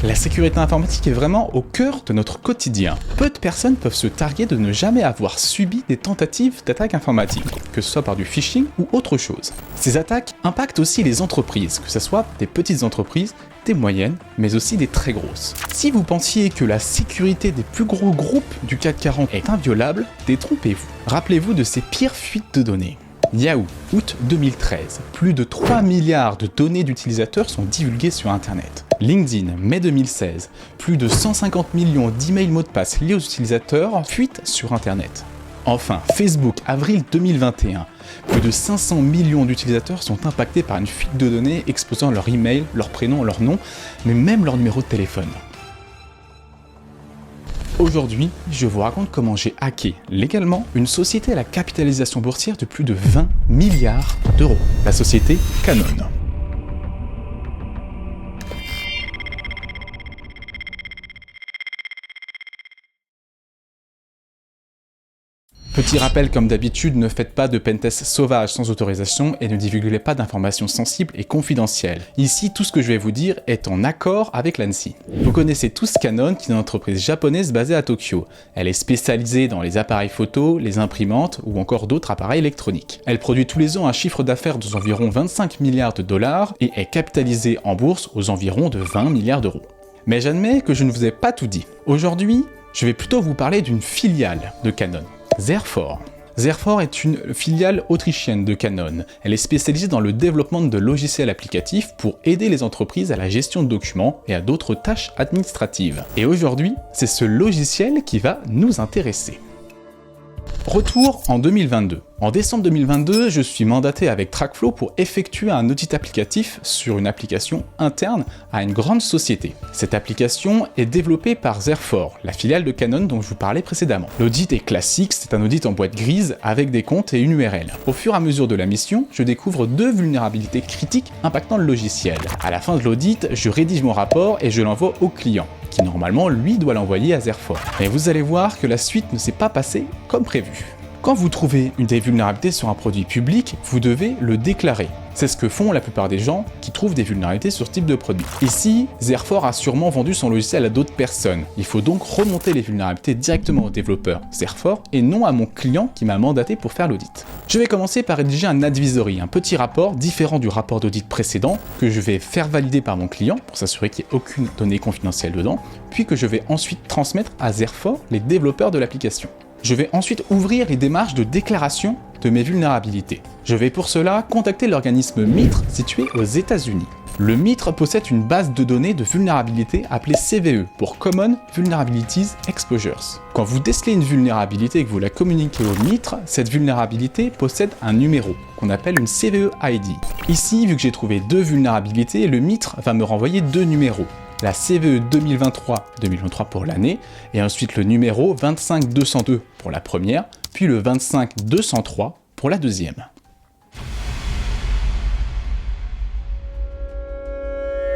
La sécurité informatique est vraiment au cœur de notre quotidien. Peu de personnes peuvent se targuer de ne jamais avoir subi des tentatives d'attaque informatique, que ce soit par du phishing ou autre chose. Ces attaques impactent aussi les entreprises, que ce soit des petites entreprises, des moyennes, mais aussi des très grosses. Si vous pensiez que la sécurité des plus gros groupes du CAC 40 est inviolable, détrompez-vous. Rappelez-vous de ces pires fuites de données. Yahoo, août 2013. Plus de 3 milliards de données d'utilisateurs sont divulguées sur Internet. LinkedIn, mai 2016. Plus de 150 millions d'emails mots de passe liés aux utilisateurs fuitent sur Internet. Enfin, Facebook, avril 2021. Plus de 500 millions d'utilisateurs sont impactés par une fuite de données exposant leur email, leur prénom, leur nom, mais même leur numéro de téléphone. Aujourd'hui, je vous raconte comment j'ai hacké légalement une société à la capitalisation boursière de plus de 20 milliards d'euros, la société Canon. Petit rappel comme d'habitude, ne faites pas de pentest sauvage sans autorisation et ne divulguez pas d'informations sensibles et confidentielles. Ici, tout ce que je vais vous dire est en accord avec l'ANSSI. Vous connaissez tous Canon, qui est une entreprise japonaise basée à Tokyo. Elle est spécialisée dans les appareils photo, les imprimantes ou encore d'autres appareils électroniques. Elle produit tous les ans un chiffre d'affaires d'environ 25 milliards de dollars et est capitalisée en bourse aux environs de 20 milliards d'euros. Mais j'admets que je ne vous ai pas tout dit. Aujourd'hui, je vais plutôt vous parler d'une filiale de Canon. Zerfor. Zerfor est une filiale autrichienne de Canon. Elle est spécialisée dans le développement de logiciels applicatifs pour aider les entreprises à la gestion de documents et à d'autres tâches administratives. Et aujourd'hui, c'est ce logiciel qui va nous intéresser. Retour en 2022. En décembre 2022, je suis mandaté avec Trackflow pour effectuer un audit applicatif sur une application interne à une grande société. Cette application est développée par Zerfor, la filiale de Canon dont je vous parlais précédemment. L'audit est classique, c'est un audit en boîte grise avec des comptes et une URL. Au fur et à mesure de la mission, je découvre 2 vulnérabilités critiques impactant le logiciel. À la fin de l'audit, je rédige mon rapport et je l'envoie au client, qui normalement lui doit l'envoyer à Zerfor. Mais vous allez voir que la suite ne s'est pas passée comme prévu. Quand vous trouvez une des vulnérabilités sur un produit public, vous devez le déclarer. C'est ce que font la plupart des gens qui trouvent des vulnérabilités sur ce type de produit. Ici, Zerfor a sûrement vendu son logiciel à d'autres personnes. Il faut donc remonter les vulnérabilités directement au développeur Zerfor et non à mon client qui m'a mandaté pour faire l'audit. Je vais commencer par rédiger un advisory, un petit rapport différent du rapport d'audit précédent que je vais faire valider par mon client pour s'assurer qu'il n'y ait aucune donnée confidentielle dedans, puis que je vais ensuite transmettre à Zerfor, les développeurs de l'application. Je vais ensuite ouvrir les démarches de déclaration de mes vulnérabilités. Je vais pour cela contacter l'organisme MITRE situé aux États-Unis. Le MITRE possède une base de données de vulnérabilité appelée CVE pour Common Vulnerabilities Exposures. Quand vous décelez une vulnérabilité et que vous la communiquez au MITRE, cette vulnérabilité possède un numéro qu'on appelle une CVE ID. Ici, vu que j'ai trouvé 2 vulnérabilités, le MITRE va me renvoyer 2 numéros. La CVE 2023 pour l'année, et ensuite le numéro 25202 pour la première, puis le 25203 pour la deuxième.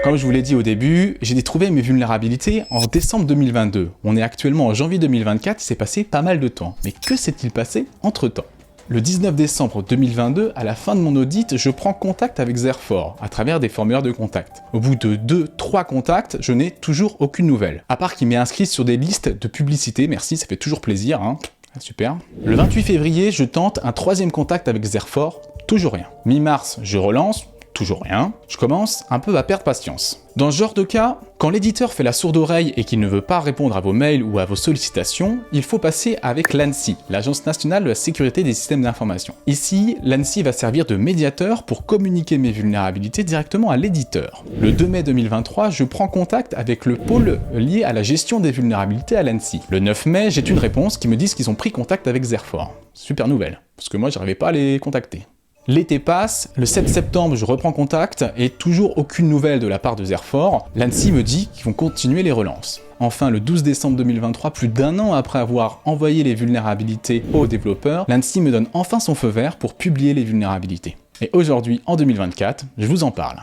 Comme je vous l'ai dit au début, j'ai trouvé mes vulnérabilités en décembre 2022. On est actuellement en janvier 2024, il s'est passé pas mal de temps. Mais que s'est-il passé entre-temps ? Le 19 décembre 2022, à la fin de mon audit, je prends contact avec Zerfor à travers des formulaires de contact. Au bout de 2-3 contacts, je n'ai toujours aucune nouvelle. À part qu'il m'est inscrit sur des listes de publicité, merci, ça fait toujours plaisir, hein. Super. Le 28 février, je tente un 3e contact avec Zerfor, toujours rien. Mi-mars, je relance, toujours rien. Je commence un peu à perdre patience. Dans ce genre de cas, quand l'éditeur fait la sourde oreille et qu'il ne veut pas répondre à vos mails ou à vos sollicitations, il faut passer avec l'ANSSI, l'Agence nationale de la sécurité des systèmes d'information. Ici, l'ANSSI va servir de médiateur pour communiquer mes vulnérabilités directement à l'éditeur. Le 2 mai 2023, je prends contact avec le pôle lié à la gestion des vulnérabilités à l'ANSSI. Le 9 mai, j'ai une réponse qui me dit qu'ils ont pris contact avec Zerfor. Super nouvelle, parce que moi, j'arrivais pas à les contacter. L'été passe, le 7 septembre, je reprends contact et toujours aucune nouvelle de la part de Zerfor. L'ANSSI me dit qu'ils vont continuer les relances. Enfin, le 12 décembre 2023, plus d'1 an après avoir envoyé les vulnérabilités aux développeurs, l'ANSSI me donne enfin son feu vert pour publier les vulnérabilités. Et aujourd'hui, en 2024, je vous en parle.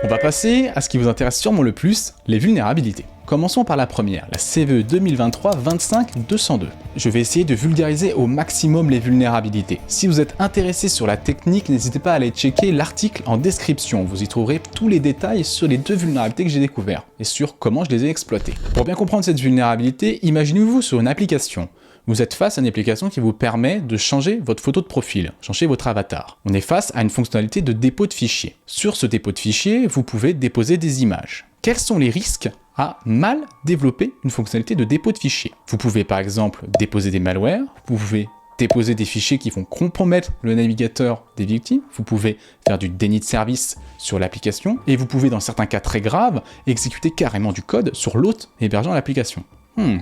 On va passer à ce qui vous intéresse sûrement le plus, les vulnérabilités. Commençons par la première, la CVE 2023-25-202. Je vais essayer de vulgariser au maximum les vulnérabilités. Si vous êtes intéressé sur la technique, n'hésitez pas à aller checker l'article en description. Vous y trouverez tous les détails sur les 2 vulnérabilités que j'ai découvertes et sur comment je les ai exploitées. Pour bien comprendre cette vulnérabilité, imaginez-vous sur une application. Vous êtes face à une application qui vous permet de changer votre photo de profil, changer votre avatar. On est face à une fonctionnalité de dépôt de fichiers. Sur ce dépôt de fichiers, vous pouvez déposer des images. Quels sont les risques à mal développer une fonctionnalité de dépôt de fichiers? Vous pouvez par exemple déposer des malwares, vous pouvez déposer des fichiers qui vont compromettre le navigateur des victimes, vous pouvez faire du déni de service sur l'application, et vous pouvez dans certains cas très graves exécuter carrément du code sur l'hôte hébergeant l'application.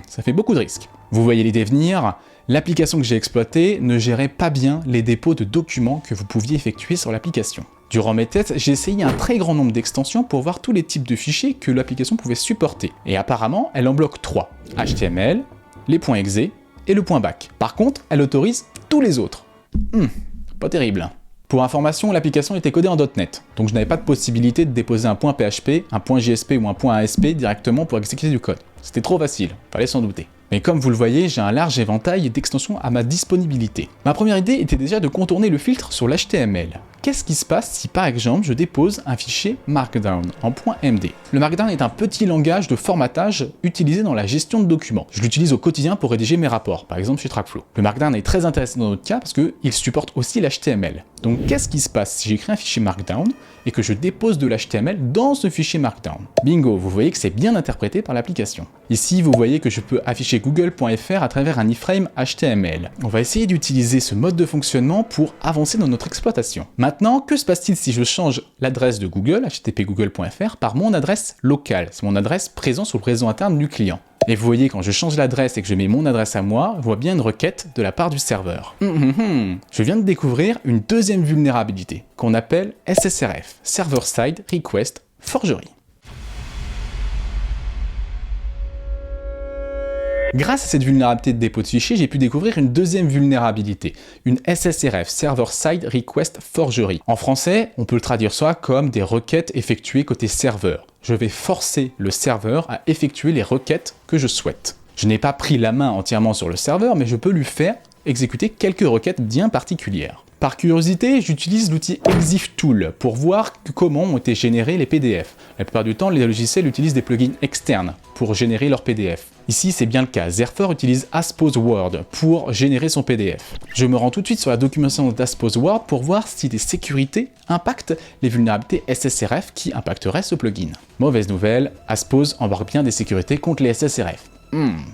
Ça fait beaucoup de risques. Vous voyez l'idée venir, l'application que j'ai exploitée ne gérait pas bien les dépôts de documents que vous pouviez effectuer sur l'application. Durant mes tests, j'ai essayé un très grand nombre d'extensions pour voir tous les types de fichiers que l'application pouvait supporter. Et apparemment, elle en bloque 3. HTML, les .exe et le .back. Par contre, elle autorise tous les autres. Pas terrible. Pour information, l'application était codée en .NET, donc je n'avais pas de possibilité de déposer un .php, un .jsp ou un .asp directement pour exécuter du code. C'était trop facile, fallait s'en douter. Mais comme vous le voyez, j'ai un large éventail d'extensions à ma disponibilité. Ma première idée était déjà de contourner le filtre sur l'HTML. Qu'est-ce qui se passe si par exemple je dépose un fichier Markdown en .md? Le Markdown est un petit langage de formatage utilisé dans la gestion de documents. Je l'utilise au quotidien pour rédiger mes rapports, par exemple chez Trackflow. Le Markdown est très intéressant dans notre cas parce qu'il supporte aussi l'HTML. Donc qu'est-ce qui se passe si j'écris un fichier Markdown et que je dépose de l'HTML dans ce fichier Markdown? Bingo, vous voyez que c'est bien interprété par l'application. Ici, vous voyez que je peux afficher google.fr à travers un iframe HTML. On va essayer d'utiliser ce mode de fonctionnement pour avancer dans notre exploitation. Maintenant, que se passe-t-il si je change l'adresse de Google, http://google.fr, par mon adresse locale? C'est mon adresse présente sur le réseau interne du client. Et vous voyez, quand je change l'adresse et que je mets mon adresse à moi, je vois bien une requête de la part du serveur. Je viens de découvrir une deuxième vulnérabilité, qu'on appelle SSRF, Server Side Request Forgery. Grâce à cette vulnérabilité de dépôt de fichiers, j'ai pu découvrir une deuxième vulnérabilité, une SSRF, Server Side Request Forgery. En français, on peut le traduire soit comme des requêtes effectuées côté serveur. Je vais forcer le serveur à effectuer les requêtes que je souhaite. Je n'ai pas pris la main entièrement sur le serveur, mais je peux lui faire exécuter quelques requêtes bien particulières. Par curiosité, j'utilise l'outil ExifTool pour voir comment ont été générés les PDF. La plupart du temps, les logiciels utilisent des plugins externes pour générer leurs PDF. Ici, c'est bien le cas. Zerfer utilise AsposeWord pour générer son PDF. Je me rends tout de suite sur la documentation d'AsposeWord pour voir si les sécurités impactent les vulnérabilités SSRF qui impacteraient ce plugin. Mauvaise nouvelle, Aspose embarque bien des sécurités contre les SSRF.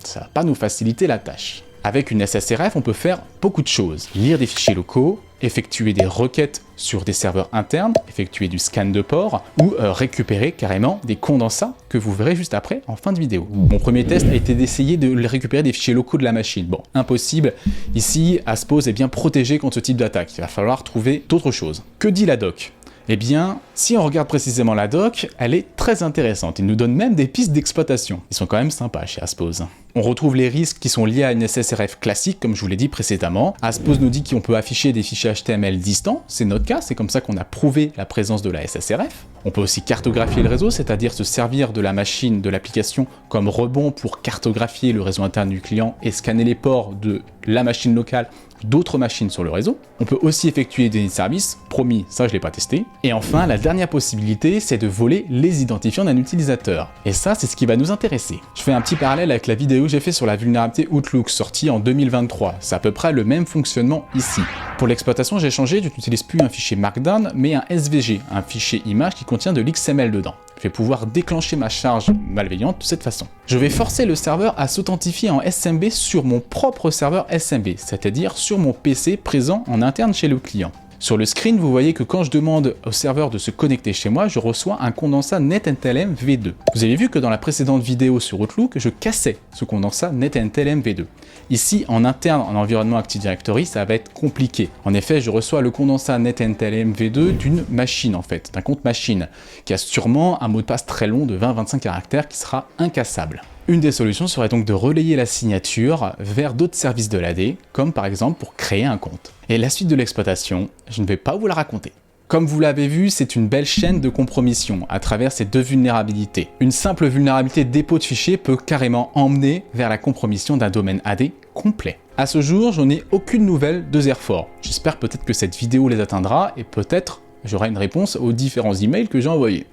Ça va pas nous faciliter la tâche. Avec une SSRF, on peut faire beaucoup de choses. Lire des fichiers locaux, effectuer des requêtes sur des serveurs internes, effectuer du scan de port ou récupérer carrément des condensats que vous verrez juste après en fin de vidéo. Mon premier test a été d'essayer de récupérer des fichiers locaux de la machine. Bon, impossible. Ici, Aspose est bien protégé contre ce type d'attaque. Il va falloir trouver d'autres choses. Que dit la doc ? Eh bien, si on regarde précisément la doc, elle est très intéressante. Il nous donne même des pistes d'exploitation. Ils sont quand même sympas chez Aspose. On retrouve les risques qui sont liés à une SSRF classique, comme je vous l'ai dit précédemment. Aspose nous dit qu'on peut afficher des fichiers HTML distants, c'est notre cas, c'est comme ça qu'on a prouvé la présence de la SSRF. On peut aussi cartographier le réseau, c'est-à-dire se servir de la machine, de l'application comme rebond pour cartographier le réseau interne du client et scanner les ports de la machine locale d'autres machines sur le réseau. On peut aussi effectuer des services, promis, ça je l'ai pas testé. Et enfin, la dernière possibilité, c'est de voler les identifiants d'un utilisateur. Et ça, c'est ce qui va nous intéresser. Je fais un petit parallèle avec la vidéo que j'ai fait sur la vulnérabilité Outlook, sortie en 2023. C'est à peu près le même fonctionnement ici. Pour l'exploitation, j'ai changé, je n'utilise plus un fichier Markdown, mais un SVG, un fichier image qui contient de l'XML dedans. Je vais pouvoir déclencher ma charge malveillante de cette façon. Je vais forcer le serveur à s'authentifier en SMB sur mon propre serveur SMB, c'est-à-dire sur mon PC présent en interne chez le client. Sur le screen, vous voyez que quand je demande au serveur de se connecter chez moi, je reçois un condensat NetNTLM V2. Vous avez vu que dans la précédente vidéo sur Outlook, je cassais ce condensat NetNTLM V2. Ici, en interne, en environnement Active Directory, ça va être compliqué. En effet, je reçois le condensat NetNTLM V2 d'une machine, en fait, d'un compte machine, qui a sûrement un mot de passe très long de 20-25 caractères qui sera incassable. Une des solutions serait donc de relayer la signature vers d'autres services de l'AD, comme par exemple pour créer un compte. Et la suite de l'exploitation, je ne vais pas vous la raconter. Comme vous l'avez vu, c'est une belle chaîne de compromission à travers ces deux vulnérabilités. Une simple vulnérabilité dépôt de fichiers peut carrément emmener vers la compromission d'un domaine AD complet. À ce jour, j'en ai aucune nouvelle de Zerfor. J'espère peut-être que cette vidéo les atteindra et peut-être j'aurai une réponse aux différents emails que j'ai envoyés.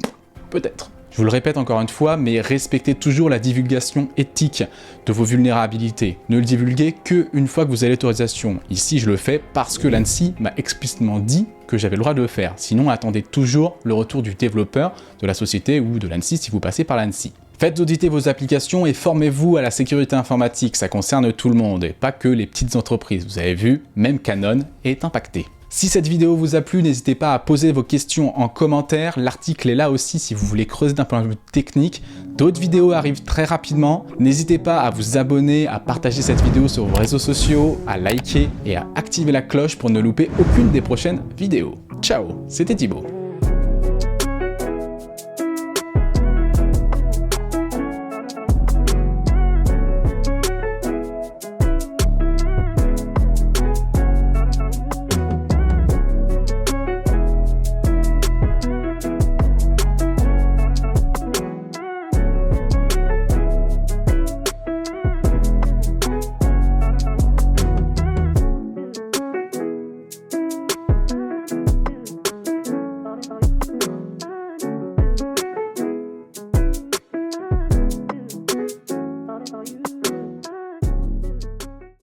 Peut-être. Je vous le répète encore une fois, mais respectez toujours la divulgation éthique de vos vulnérabilités. Ne le divulguez qu'une fois que vous avez l'autorisation. Ici, je le fais parce que l'ANSSI m'a explicitement dit que j'avais le droit de le faire. Sinon, attendez toujours le retour du développeur, de la société ou de l'ANSSI si vous passez par l'ANSSI. Faites auditer vos applications et formez-vous à la sécurité informatique, ça concerne tout le monde et pas que les petites entreprises. Vous avez vu, même Canon est impacté. Si cette vidéo vous a plu, n'hésitez pas à poser vos questions en commentaire. L'article est là aussi si vous voulez creuser d'un point de vue technique. D'autres vidéos arrivent très rapidement. N'hésitez pas à vous abonner, à partager cette vidéo sur vos réseaux sociaux, à liker et à activer la cloche pour ne louper aucune des prochaines vidéos. Ciao, c'était Thibaut.